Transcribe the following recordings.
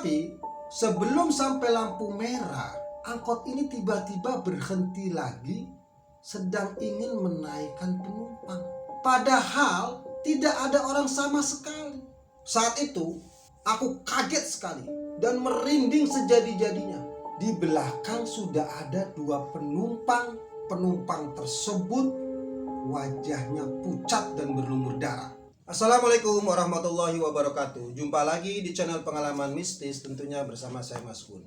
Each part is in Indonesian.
Tetapi sebelum sampai lampu merah, angkot ini tiba-tiba berhenti lagi sedang ingin menaikkan penumpang. Padahal tidak ada orang sama sekali. Saat itu aku kaget sekali dan merinding sejadi-jadinya. Di belakang sudah ada 2 penumpang. Penumpang tersebut wajahnya pucat dan berlumur darah. Assalamualaikum warahmatullahi wabarakatuh. Jumpa lagi di channel Pengalaman Mistis, tentunya bersama saya Mas Kun.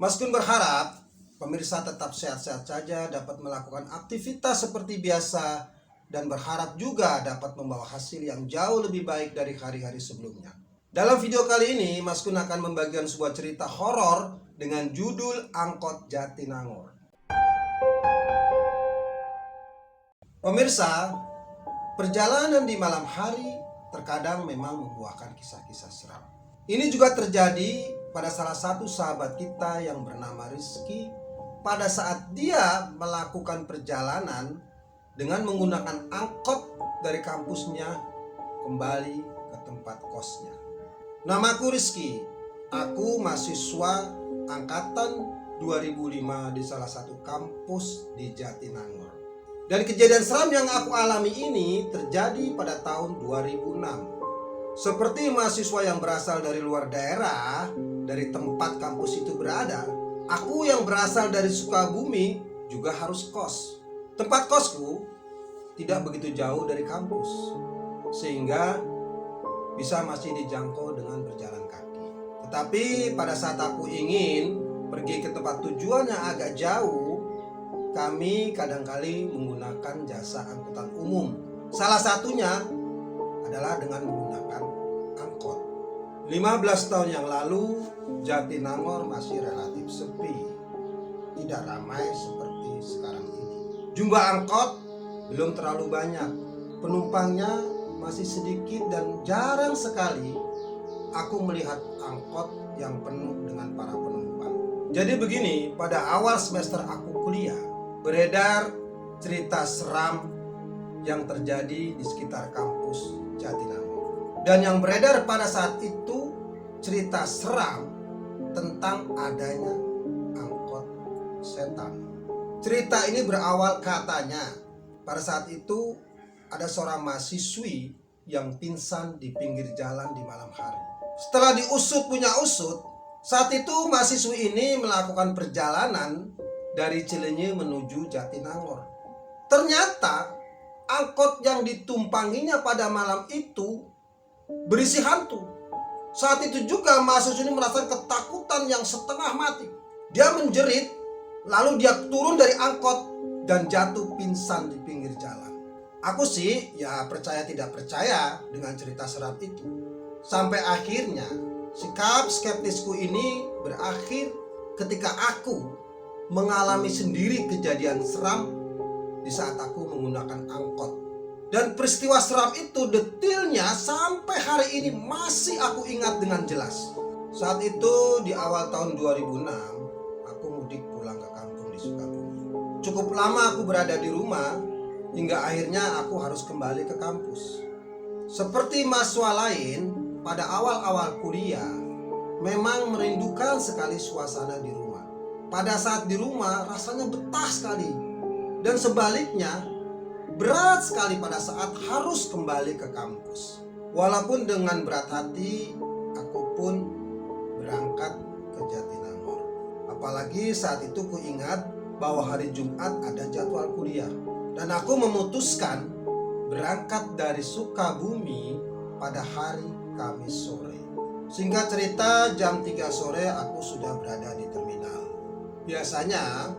Mas Kun berharap pemirsa tetap sehat-sehat saja, dapat melakukan aktivitas seperti biasa, dan berharap juga dapat membawa hasil yang jauh lebih baik dari hari-hari sebelumnya. Dalam video kali ini, Mas Kun akan membagikan sebuah cerita horor dengan judul Angkot Jatinangor. Pemirsa, perjalanan di malam hari terkadang memang membuahkan kisah-kisah seram. Ini juga terjadi pada salah satu sahabat kita yang bernama Rizky pada saat dia melakukan perjalanan dengan menggunakan angkot dari kampusnya kembali ke tempat kosnya. Namaku Rizky, aku mahasiswa angkatan 2005 di salah satu kampus di Jatinangor. Dan kejadian seram yang aku alami ini terjadi pada tahun 2006. Seperti mahasiswa yang berasal dari luar daerah, dari tempat kampus itu berada, aku yang berasal dari Sukabumi juga harus kos. Tempat kosku tidak begitu jauh dari kampus, sehingga bisa masih dijangkau dengan berjalan kaki. Tetapi pada saat aku ingin pergi ke tempat tujuan yang agak jauh, kami kadang-kali menggunakan jasa angkutan umum. Salah satunya adalah dengan menggunakan angkot. 15 tahun yang lalu, Jatinangor masih relatif sepi, tidak ramai seperti sekarang ini. Jumlah angkot belum terlalu banyak, penumpangnya masih sedikit, dan jarang sekali aku melihat angkot yang penuh dengan para penumpang. Jadi begini, pada awal semester aku kuliah, beredar cerita seram yang terjadi di sekitar kampus Jatinangor. Dan yang beredar pada saat itu cerita seram tentang adanya angkot setan. Cerita ini berawal katanya pada saat itu ada seorang mahasiswi yang pingsan di pinggir jalan di malam hari. Setelah diusut punya usut, saat itu mahasiswi ini melakukan perjalanan dari Cilenyi menuju Jatinangor. Ternyata angkot yang ditumpanginya pada malam itu berisi hantu. Saat itu juga mahasiswa ini merasakan ketakutan yang setengah mati. Dia menjerit, lalu dia turun dari angkot dan jatuh pingsan di pinggir jalan. Aku sih ya percaya tidak percaya dengan cerita seram itu. Sampai akhirnya sikap skeptisku ini berakhir ketika aku mengalami sendiri kejadian seram di saat aku menggunakan angkot. Dan peristiwa seram itu detailnya sampai hari ini masih aku ingat dengan jelas. Saat itu di awal tahun 2006, aku mudik pulang ke kampung di Sukabumi. Cukup lama aku berada di rumah hingga akhirnya aku harus kembali ke kampus. Seperti mahasiswa lain, pada awal-awal kuliah memang merindukan sekali suasana di rumah. Pada saat di rumah rasanya betah sekali, dan sebaliknya berat sekali pada saat harus kembali ke kampus. Walaupun dengan berat hati, aku pun berangkat ke Jatinangor. Apalagi saat itu ku ingat bahwa hari Jumat ada jadwal kuliah, dan aku memutuskan berangkat dari Sukabumi pada hari Kamis sore. Singkat cerita, jam 3 sore aku sudah berada di terminal. Biasanya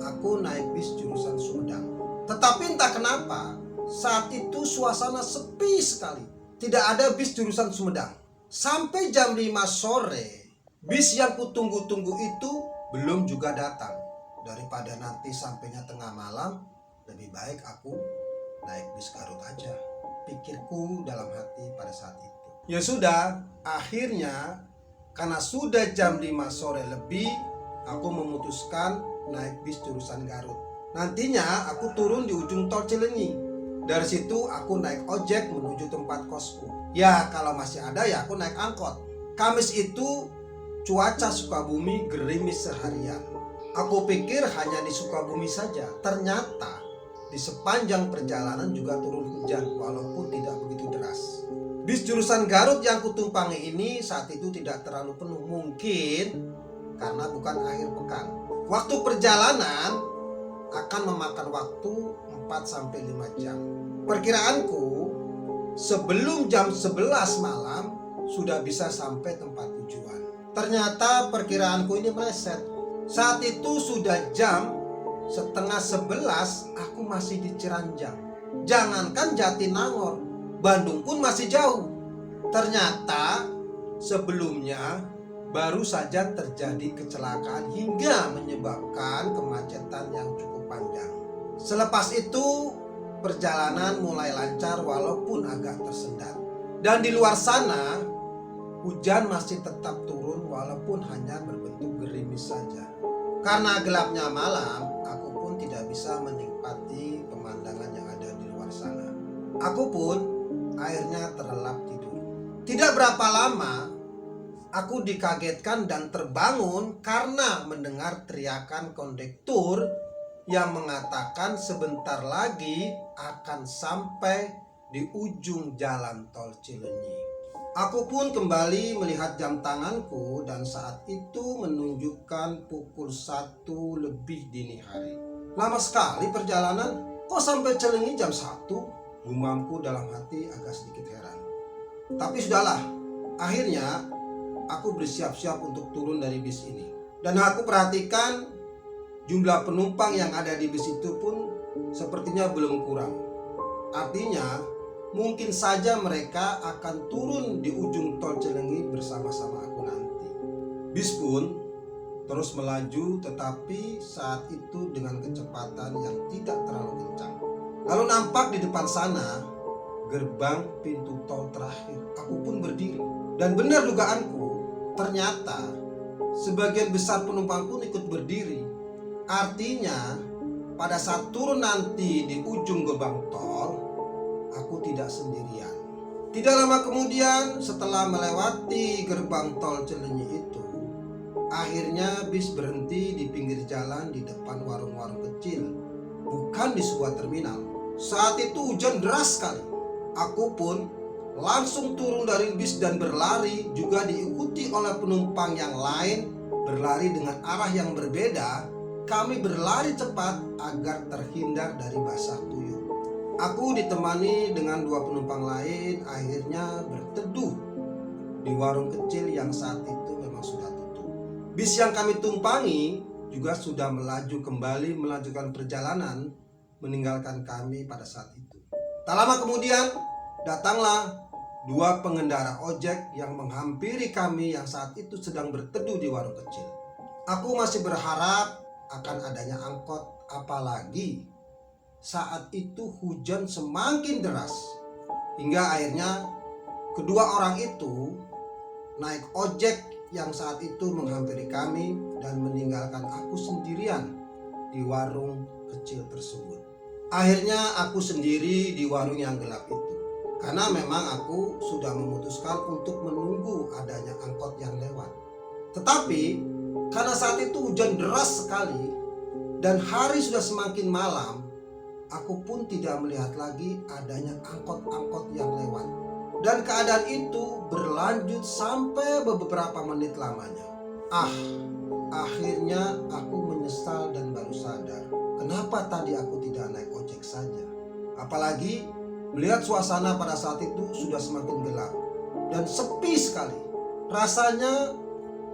aku naik bis jurusan Sumedang. Tetapi entah kenapa saat itu suasana sepi sekali. Tidak ada bis jurusan Sumedang. Sampai jam 5 sore bis yang kutunggu-tunggu itu belum juga datang. Daripada nanti sampainya tengah malam, lebih baik aku naik bis Garut aja, pikirku dalam hati pada saat itu. Ya sudah, akhirnya karena sudah jam 5 sore lebih, aku memutuskan naik bis jurusan Garut. Nantinya aku turun di ujung tol Cilenyi. Dari situ aku naik ojek menuju tempat kosku. Ya kalau masih ada ya aku naik angkot. Kamis itu cuaca Sukabumi gerimis seharian. Aku pikir hanya di Sukabumi saja. Ternyata di sepanjang perjalanan juga turun hujan walaupun tidak begitu deras. Bis jurusan Garut yang kutumpangi ini saat itu tidak terlalu penuh, mungkin karena bukan akhir pekan. Waktu perjalanan akan memakan waktu 4-5 jam. Perkiraanku sebelum jam 11 malam sudah bisa sampai tempat tujuan. Ternyata perkiraanku ini meleset. Saat itu sudah jam 10:30, aku masih di Ciranjang. Jangankan Jatinangor, Bandung pun masih jauh. Ternyata sebelumnya baru saja terjadi kecelakaan hingga menyebabkan kemacetan yang cukup panjang. Selepas itu perjalanan mulai lancar walaupun agak tersendat. Dan di luar sana hujan masih tetap turun walaupun hanya berbentuk gerimis saja. Karena gelapnya malam, aku pun tidak bisa menikmati pemandangan yang ada di luar sana. Aku pun akhirnya terlelap tidur. Tidak berapa lama, aku dikagetkan dan terbangun karena mendengar teriakan kondektur yang mengatakan sebentar lagi akan sampai di ujung jalan tol Cileunyi. Aku pun kembali melihat jam tanganku dan saat itu menunjukkan pukul 1 lebih dini hari. Lama sekali perjalanan, kok sampai Cileunyi jam 1? Gumamku dalam hati agak sedikit heran. Tapi sudahlah, akhirnya aku bersiap-siap untuk turun dari bis ini. Dan aku perhatikan jumlah penumpang yang ada di bis itu pun sepertinya belum kurang. Artinya mungkin saja mereka akan turun di ujung tol Cileunyi bersama-sama aku nanti. Bis pun terus melaju, tetapi saat itu dengan kecepatan yang tidak terlalu kencang. Lalu nampak di depan sana gerbang pintu tol terakhir. Aku pun berdiri dan benar dugaanku, ternyata sebagian besar penumpang pun ikut berdiri. Artinya pada saat turun nanti di ujung gerbang tol, aku tidak sendirian. Tidak lama kemudian setelah melewati gerbang tol Cileunyi itu, akhirnya bis berhenti di pinggir jalan di depan warung-warung kecil, bukan di sebuah terminal. Saat itu hujan deras sekali. Aku pun langsung turun dari bis dan berlari, juga diikuti oleh penumpang yang lain berlari dengan arah yang berbeda. Kami berlari cepat agar terhindar dari basah kuyup. Aku ditemani dengan 2 penumpang lain akhirnya berteduh di warung kecil yang saat itu memang sudah tutup. Bis yang kami tumpangi juga sudah melaju kembali melanjutkan perjalanan meninggalkan kami pada saat itu. Tak lama kemudian datanglah 2 pengendara ojek yang menghampiri kami yang saat itu sedang berteduh di warung kecil. Aku masih berharap akan adanya angkot, apalagi saat itu hujan semakin deras. Hingga akhirnya kedua orang itu naik ojek yang saat itu menghampiri kami dan meninggalkan aku sendirian di warung kecil tersebut. Akhirnya aku sendiri di warung yang gelap itu, karena memang aku sudah memutuskan untuk menunggu adanya angkot yang lewat. Tetapi karena saat itu hujan deras sekali dan hari sudah semakin malam, aku pun tidak melihat lagi adanya angkot-angkot yang lewat. Dan keadaan itu berlanjut sampai beberapa menit lamanya. Akhirnya aku menyesal dan baru sadar, kenapa tadi aku tidak naik ojek saja. Apalagi melihat suasana pada saat itu sudah semakin gelap dan sepi sekali. Rasanya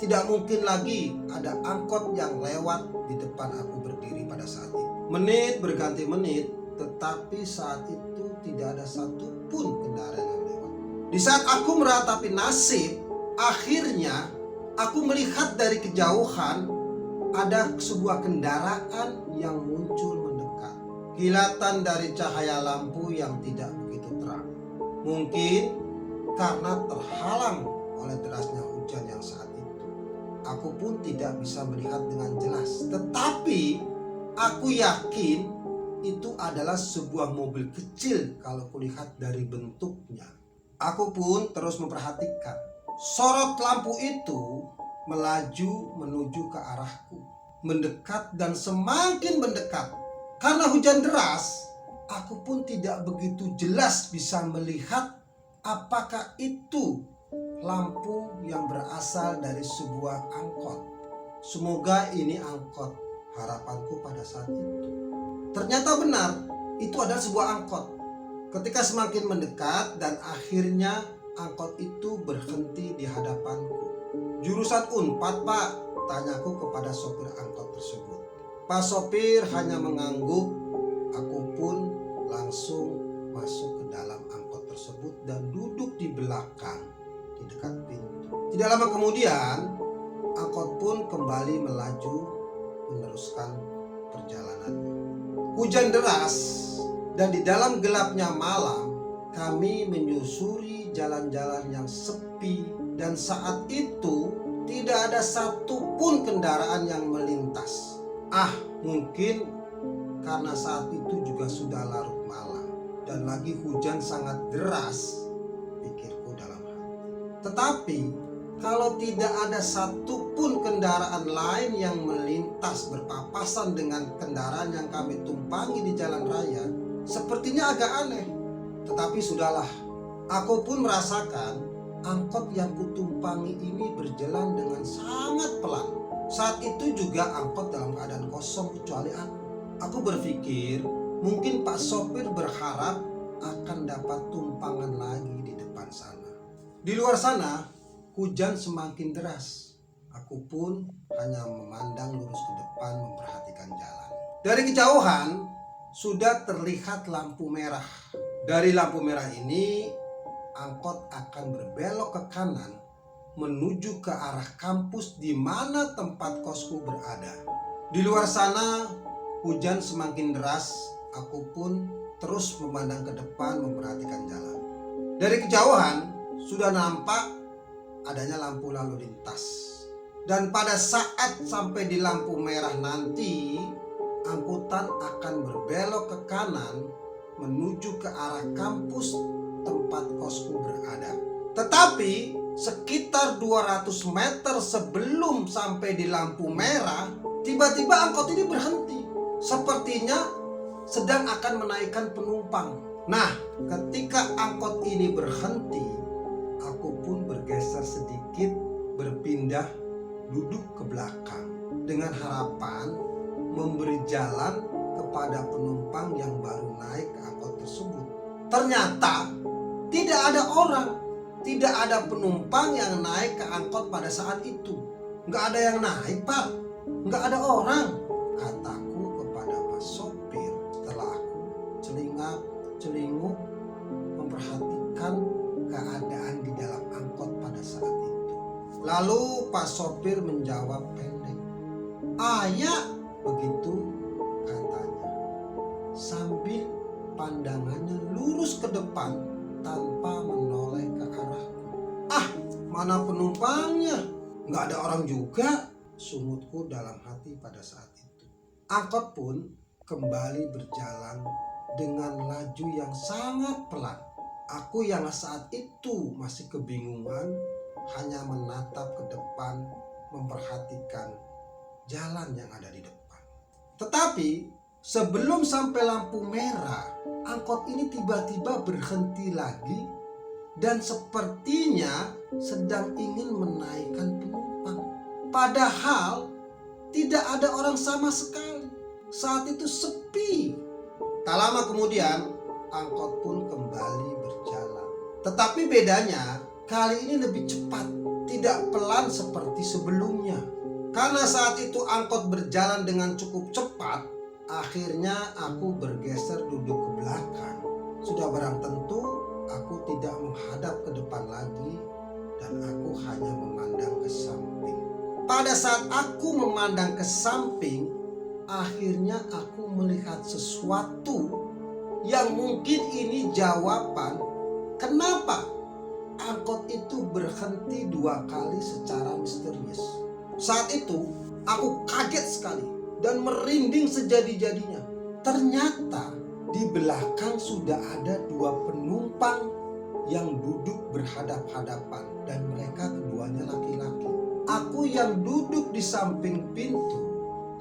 tidak mungkin lagi ada angkot yang lewat di depan aku berdiri pada saat itu. Menit berganti menit, tetapi saat itu tidak ada satupun kendaraan yang lewat. Di saat aku meratapi nasib, akhirnya aku melihat dari kejauhan ada sebuah kendaraan yang muncul mendekat. Kilatan dari cahaya lampu yang tidak begitu terang. Mungkin karena terhalang oleh derasnya hujan yang saat itu. Aku pun tidak bisa melihat dengan jelas. Tetapi aku yakin itu adalah sebuah mobil kecil kalau kulihat dari bentuknya. Aku pun terus memperhatikan. Sorot lampu itu melaju menuju ke arahku. Mendekat dan semakin mendekat. Karena hujan deras, aku pun tidak begitu jelas bisa melihat apakah itu lampu yang berasal dari sebuah angkot. Semoga ini angkot, harapanku pada saat itu. Ternyata benar, itu adalah sebuah angkot. Ketika semakin mendekat dan akhirnya angkot itu berhenti di hadapanku. Jurusan Unpad, Pak, tanyaku kepada sopir angkot tersebut. Pak sopir hanya mengangguk. Aku pun langsung masuk ke dalam angkot tersebut dan duduk di belakang, di dekat pintu. Tidak lama kemudian, angkot pun kembali melaju meneruskan perjalanannya. Hujan deras dan di dalam gelapnya malam, kami menyusuri jalan-jalan yang sepi dan saat itu tidak ada satupun kendaraan yang melintas. Mungkin karena saat itu juga sudah larut malam dan lagi hujan sangat deras, pikirku dalam hati. Tetapi kalau tidak ada satupun kendaraan lain yang melintas berpapasan dengan kendaraan yang kami tumpangi di jalan raya, sepertinya agak aneh. Tetapi sudahlah, aku pun merasakan angkot yang kutumpangi ini berjalan dengan sangat pelan. Saat itu juga angkot dalam keadaan kosong kecuali aku. Aku berpikir mungkin Pak sopir berharap akan dapat tumpangan lagi di depan sana. Di luar sana hujan semakin deras. Aku pun hanya memandang lurus ke depan memperhatikan jalan. Dari kejauhan sudah terlihat lampu merah. Dari lampu merah ini angkot akan berbelok ke kanan menuju ke arah kampus di mana tempat kosku berada. Di luar sana hujan semakin deras. Aku pun terus memandang ke depan memperhatikan jalan. Dari kejauhan sudah nampak adanya lampu lalu lintas. Dan pada saat sampai di lampu merah nanti, angkutan akan berbelok ke kanan menuju ke arah kampus tempat kosku berada. Tetapi sekitar 200 meter sebelum sampai di lampu merah, tiba-tiba angkot ini berhenti. Sepertinya sedang akan menaikkan penumpang. Nah, ketika angkot ini berhenti, aku pun bergeser sedikit, berpindah duduk ke belakang dengan harapan memberi jalan kepada penumpang yang baru naik ke angkot tersebut. Ternyata tidak ada orang, tidak ada penumpang yang naik ke angkot pada saat itu. Nggak ada yang naik, Pak. Nggak ada orang, kataku kepada Pak sopir setelah aku celingak-celinguk memperhatikan keadaan di dalam angkot pada saat itu. Lalu Pak sopir menjawab pendek, "Ayah," begitu katanya, sambil pandangannya lurus ke depan tanpa menoleh ke arahku. Mana penumpangnya? Nggak ada orang juga, sumutku dalam hati pada saat itu. Angkot pun kembali berjalan dengan laju yang sangat pelan. Aku yang saat itu masih kebingungan hanya menatap ke depan memperhatikan jalan yang ada di depan. Tetapi sebelum sampai lampu merah, angkot ini tiba-tiba berhenti lagi dan sepertinya sedang ingin menaikkan penumpang. Padahal tidak ada orang sama sekali. Saat itu sepi. Tak lama kemudian angkot pun kembali berjalan. Tetapi bedanya kali ini lebih cepat, tidak pelan seperti sebelumnya. Karena saat itu angkot berjalan dengan cukup cepat, akhirnya aku bergeser duduk ke belakang. Sudah barang tentu aku tidak menghadap ke depan lagi dan aku hanya memandang ke samping. Pada saat aku memandang ke samping, akhirnya aku melihat sesuatu yang mungkin ini jawaban kenapa angkot itu berhenti 2 kali secara misterius. Saat itu aku kaget sekali dan merinding sejadi-jadinya. Ternyata di belakang sudah ada 2 penumpang yang duduk berhadap-hadapan dan mereka keduanya laki-laki. aku yang duduk di samping pintu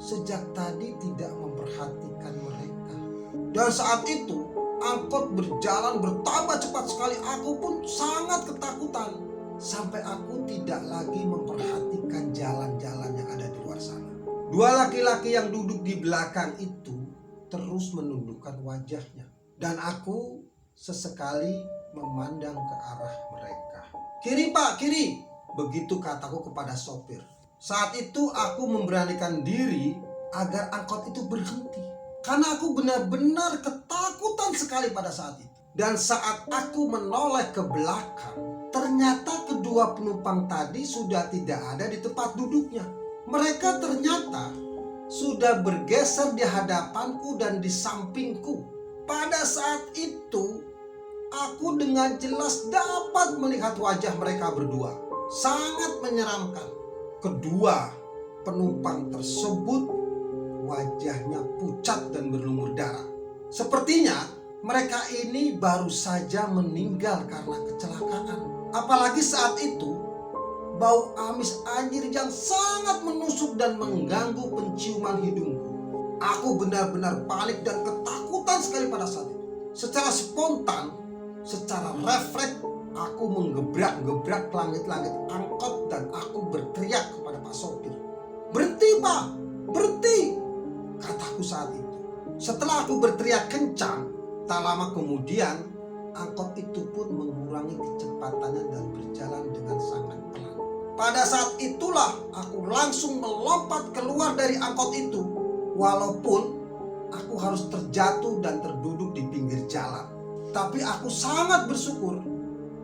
sejak tadi tidak memperhatikan mereka. Dan saat itu angkot berjalan bertambah cepat sekali. Aku pun sangat ketakutan sampai aku tidak lagi memperhatikan jalan-jalan yang ada di luar sana. Dua laki-laki yang duduk di belakang itu terus menundukkan wajahnya, dan aku sesekali memandang ke arah mereka. "Kiri Pak, kiri," begitu kataku kepada sopir. Saat itu aku memberanikan diri agar angkot itu berhenti, karena aku benar-benar ketakutan sekali pada saat itu. Dan saat aku menoleh ke belakang, ternyata kedua penumpang tadi sudah tidak ada di tempat duduknya. Mereka ternyata sudah bergeser di hadapanku dan di sampingku. Pada saat itu, aku dengan jelas dapat melihat wajah mereka berdua. Sangat menyeramkan. Kedua penumpang tersebut wajahnya pucat dan berlumur darah. Sepertinya mereka ini baru saja meninggal karena kecelakaan. Apalagi saat itu bau amis anjir yang sangat menusuk dan mengganggu penciuman hidungku. Aku benar-benar panik dan ketakutan sekali pada saat itu. Secara spontan, secara refleks, aku menggebrak-gebrak langit-langit angkot dan aku berteriak kepada Pak sopir. "Berhenti Pak, berhenti!" kataku saat itu. Setelah aku berteriak kencang, tak lama kemudian angkot itu pun mengurangi kecepatannya dan berjalan dengan sangat pelan. Pada saat itulah aku langsung melompat keluar dari angkot itu, walaupun aku harus terjatuh dan terduduk di pinggir jalan. Tapi aku sangat bersyukur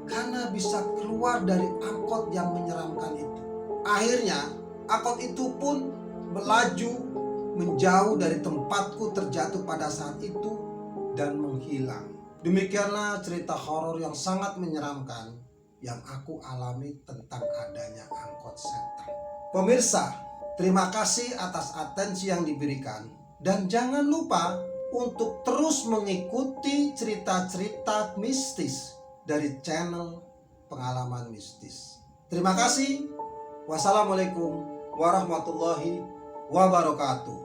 karena bisa keluar dari angkot yang menyeramkan itu. Akhirnya angkot itu pun melaju menjauh dari tempatku terjatuh pada saat itu dan menghilang. Demikianlah cerita horor yang sangat menyeramkan yang aku alami tentang adanya angkot setan. Pemirsa, terima kasih atas atensi yang diberikan, dan jangan lupa untuk terus mengikuti cerita-cerita mistis dari channel Pengalaman Mistis. Terima kasih. Wassalamualaikum warahmatullahi wabarakatuh.